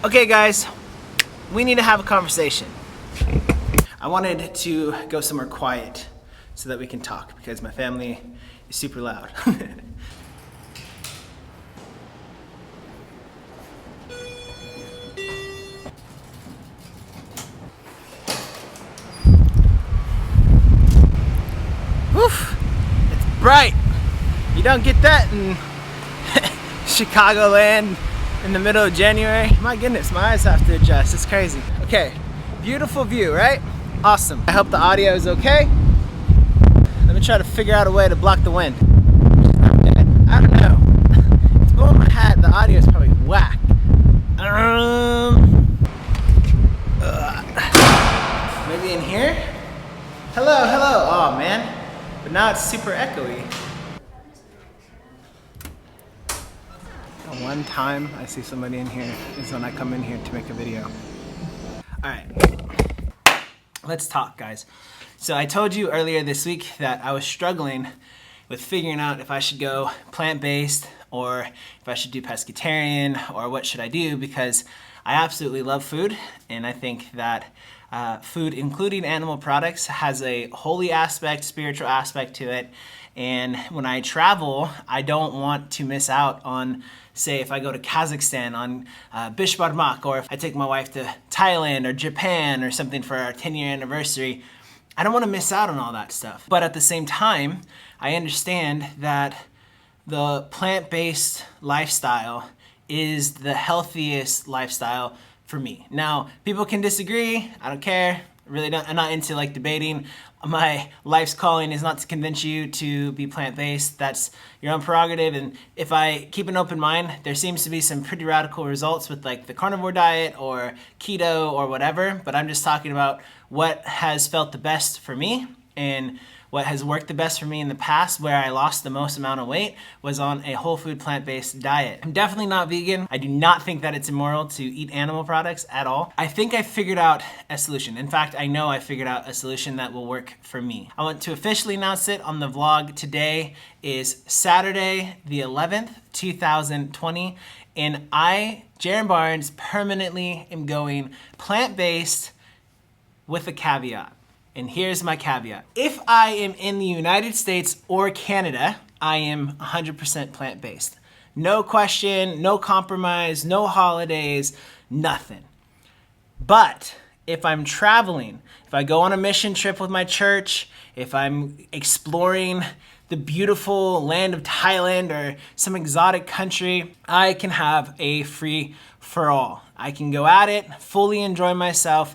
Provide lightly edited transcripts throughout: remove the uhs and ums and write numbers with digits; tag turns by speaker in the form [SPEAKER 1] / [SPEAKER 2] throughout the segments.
[SPEAKER 1] Okay guys, we need to have a conversation. I wanted to go somewhere quiet so that we can talk because my family is super loud. Woof, it's bright. You don't get that in Chicagoland in the middle of January. My goodness, my eyes have to adjust. It's crazy. Okay, beautiful view, right? Awesome. I hope the audio is okay. Let me try to figure out a way to block the wind. I don't know. It's blowing my hat. The audio is probably whack. Maybe in here? Hello, hello. Oh man. But now it's super echoey. The one time I see somebody in here is when I come in here to make a video. All right, let's talk, guys. So I told you earlier this week that I was struggling with figuring out if I should go plant-based or if I should do pescatarian or what should I do, because I absolutely love food, and I think that food, including animal products, has a holy aspect, spiritual aspect to it. And when I travel, I don't want to miss out on, say, if I go to Kazakhstan on Bish Barmak, or if I take my wife to Thailand or Japan or something for our 10-year anniversary. I don't want to miss out on all that stuff. But at the same time, I understand that the plant-based lifestyle is the healthiest lifestyle for me. Now, people can disagree. I don't care. I'm not into like debating. My life's calling is not to convince you to be plant-based. That's your own prerogative. And if I keep an open mind, there seems to be some pretty radical results with like the carnivore diet or keto or whatever. But I'm just talking about what has felt the best for me, and what has worked the best for me in the past, where I lost the most amount of weight, was on a whole food plant-based diet. I'm definitely not vegan. I do not think that it's immoral to eat animal products at all. I think I figured out a solution. In fact, I know I figured out a solution that will work for me. I want to officially announce it on the vlog. Today is Saturday the 11th, 2020, and I, Jaron Barnes, permanently am going plant-based with a caveat. And here's my caveat. If I am in the United States or Canada, I am 100% plant-based. No question, no compromise, no holidays, nothing. But if I'm traveling, if I go on a mission trip with my church, if I'm exploring the beautiful land of Thailand or some exotic country, I can have a free for all. I can go at it, fully enjoy myself,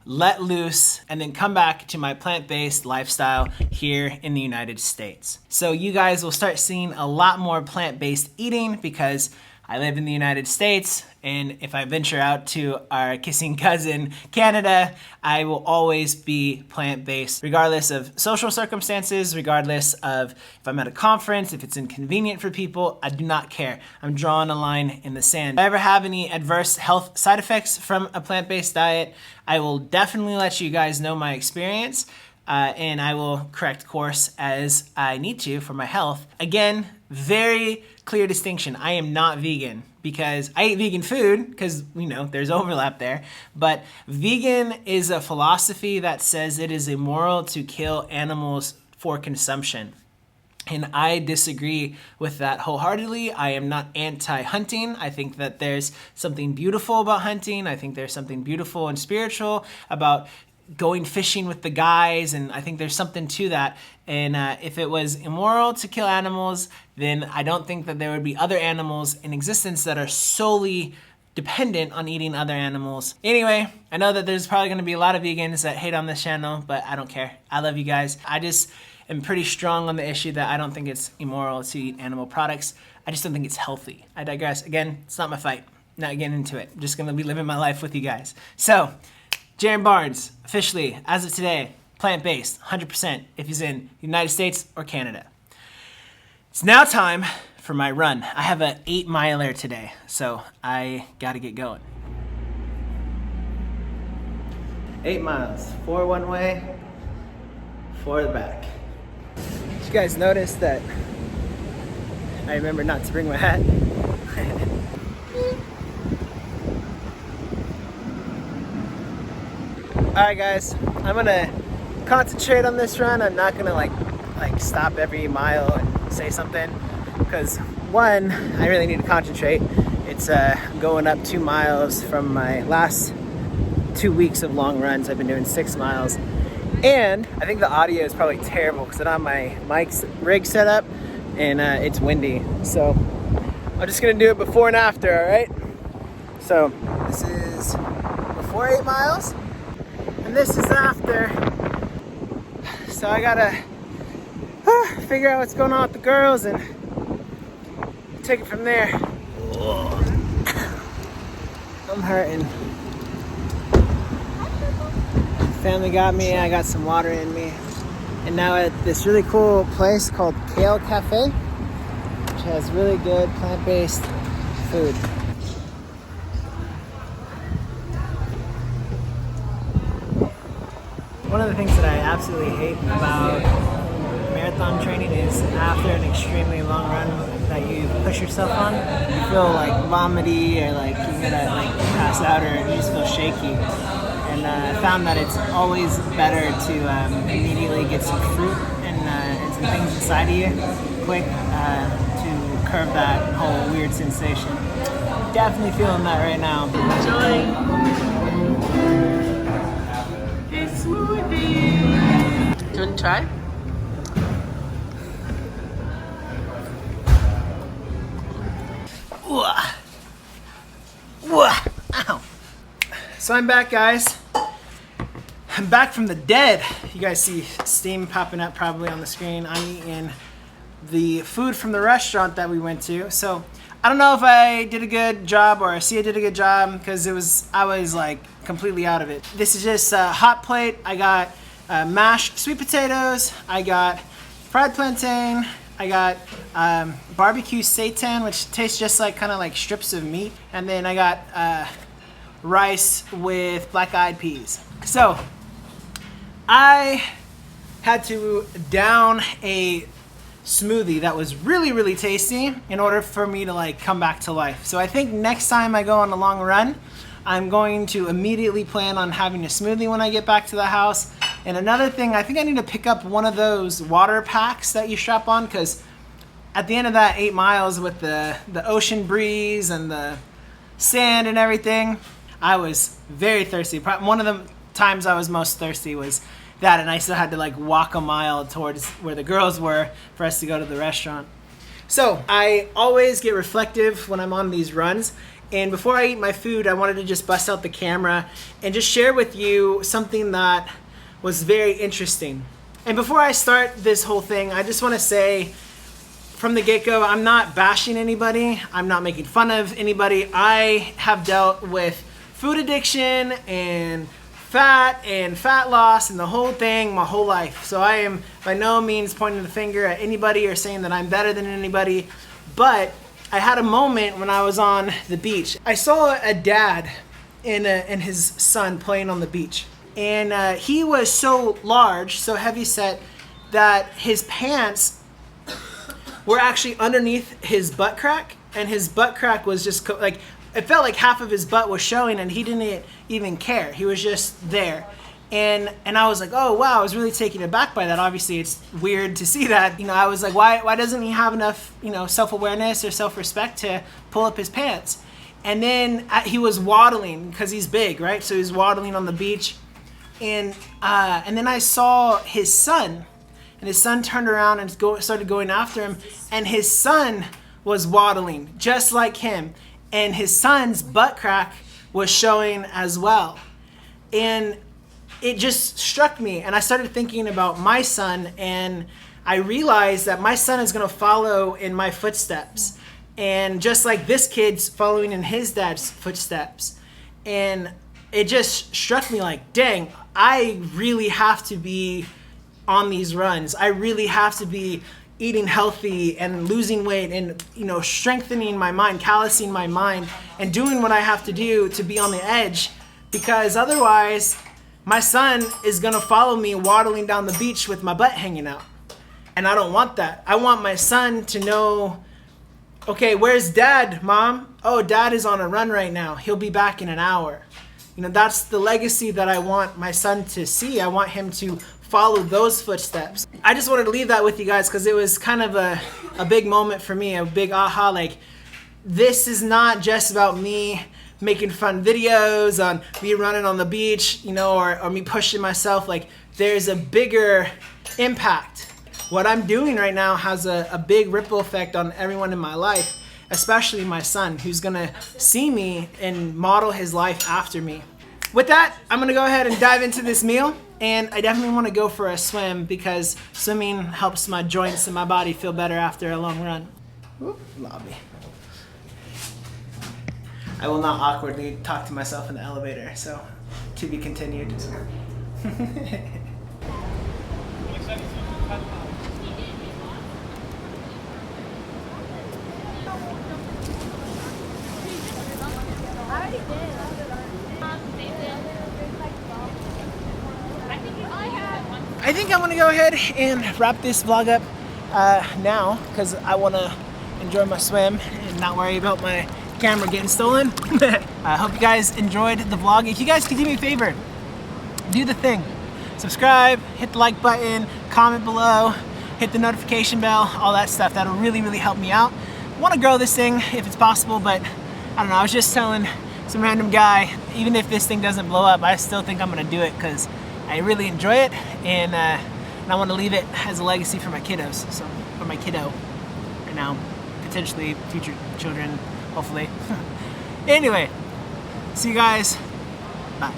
[SPEAKER 1] let loose, and then come back to my plant-based lifestyle here in the United States. So you guys will start seeing a lot more plant-based eating because I live in the United States, and if I venture out to our kissing cousin, Canada, I will always be plant-based, regardless of social circumstances, regardless of if I'm at a conference, if it's inconvenient for people, I do not care. I'm drawing a line in the sand. If I ever have any adverse health side effects from a plant-based diet, I will definitely let you guys know my experience, and I will correct course as I need to for my health. Again, very clear distinction. I am not vegan because I eat vegan food because, you know, there's overlap there. But vegan is a philosophy that says it is immoral to kill animals for consumption. And I disagree with that wholeheartedly. I am not anti-hunting. I think that there's something beautiful about hunting. I think there's something beautiful and spiritual about going fishing with the guys, and I think there's something to that. And if it was immoral to kill animals, then I don't think that there would be other animals in existence that are solely dependent on eating other animals. Anyway, I know that there's probably gonna be a lot of vegans that hate on this channel, but I don't care. I love you guys. I just am pretty strong on the issue that I don't think it's immoral to eat animal products. I just don't think it's healthy. I digress. Again, it's not my fight. Not getting into it. I'm just gonna be living my life with you guys. So, Jaron Barnes, officially, as of today, plant-based, 100%, if he's in the United States or Canada. It's now time for my run. I have an 8-miler today, so I gotta get going. 8 miles, 4 one way, 4 the back. Did you guys notice that I remember not to bring my hat? Alright guys, I'm gonna concentrate on this run. I'm not gonna like stop every mile and say something, because one, I really need to concentrate. It's going up 2 miles from my last 2 weeks of long runs. I've been doing 6 miles, and I think the audio is probably terrible because I don't have my mic's rig set up and it's windy. So I'm just gonna do it before and after, all right? So this is before 8 miles, and this is after. So I gotta figure out what's going on with the girls and take it from there. I'm hurting. Family got me, I got some water in me. And now at this really cool place called Kale Cafe, which has really good plant-based food. One of the things that I absolutely hate about marathon training is after an extremely long run that you push yourself on, you feel like vomity or like you're gonna like pass out or you just feel shaky. And I found that it's always better to immediately get some fruit and some things inside of you quick to curb that whole weird sensation. Definitely feeling that right now. Enjoy.
[SPEAKER 2] Do you want to try?
[SPEAKER 1] Ow. So I'm back, guys. I'm back from the dead. You guys see steam popping up probably on the screen. I'm eating the food from the restaurant that we went to. So I don't know if I did a good job or Sia did a good job, because I was like completely out of it. This is just a hot plate. I got mashed sweet potatoes. I got fried plantain. I got barbecue seitan, which tastes just like kind of like strips of meat. And then I got rice with black-eyed peas. So I had to down a smoothie that was really, really tasty in order for me to like come back to life. So I think next time I go on a long run, I'm going to immediately plan on having a smoothie when I get back to the house. And another thing, I think I need to pick up one of those water packs that you strap on, because at the end of that 8 miles with the ocean breeze and the sand and everything, I was very thirsty. One of the times I was most thirsty was that, and I still had to like walk a mile towards where the girls were for us to go to the restaurant. So I always get reflective when I'm on these runs, and before I eat my food, I wanted to just bust out the camera and just share with you something that was very interesting. And before I start this whole thing, I just want to say from the get-go, I'm not bashing anybody. I'm not making fun of anybody. I have dealt with food addiction and fat loss and the whole thing my whole life. So I am by no means pointing the finger at anybody or saying that I'm better than anybody, but I had a moment when I was on the beach. I saw a dad and his son playing on the beach. And he was so large, so heavy set, that his pants were actually underneath his butt crack, and his butt crack was just like, it felt like half of his butt was showing, and he didn't even care. He was just there. And I was like, oh wow, I was really taken aback by that. Obviously it's weird to see that. You know, I was like, why doesn't he have enough, you know, self-awareness or self-respect to pull up his pants? And then he was waddling, because he's big, right? So he was waddling on the beach. And then I saw his son, and his son turned around and started going after him, and his son was waddling just like him, and his son's butt crack was showing as well. And it just struck me, and I started thinking about my son, and I realized that my son is going to follow in my footsteps, and just like this kid's following in his dad's footsteps. And it just struck me like, dang, I really have to be on these runs. I really have to be eating healthy and losing weight and, you know, strengthening my mind, callousing my mind, and doing what I have to do to be on the edge, because otherwise my son is gonna follow me waddling down the beach with my butt hanging out. And I don't want that. I want my son to know, okay, where's dad, mom? Oh, dad is on a run right now. He'll be back in an hour. You know, that's the legacy that I want my son to see. I want him to follow those footsteps. I just wanted to leave that with you guys because it was kind of a big moment for me, a big aha, like, this is not just about me making fun videos on me running on the beach, you know, or me pushing myself. Like, there's a bigger impact. What I'm doing right now has a big ripple effect on everyone in my life, especially my son, who's gonna see me and model his life after me. With that, I'm gonna go ahead and dive into this meal, and I definitely wanna go for a swim because swimming helps my joints and my body feel better after a long run. Whoop, lobby. I will not awkwardly talk to myself in the elevator, so to be continued. I think I'm gonna go ahead and wrap this vlog up now because I wanna enjoy my swim and not worry about my camera getting stolen. I hope you guys enjoyed the vlog. If you guys could do me a favor, do the thing. Subscribe, hit the like button, comment below, hit the notification bell, all that stuff. That'll really, really help me out. I wanna grow this thing if it's possible, but I don't know, I was just telling some random guy, even if this thing doesn't blow up, I still think I'm gonna do it because I really enjoy it, and I want to leave it as a legacy for my kiddos, so for my kiddo, and now potentially future children, hopefully. Anyway, see you guys. Bye.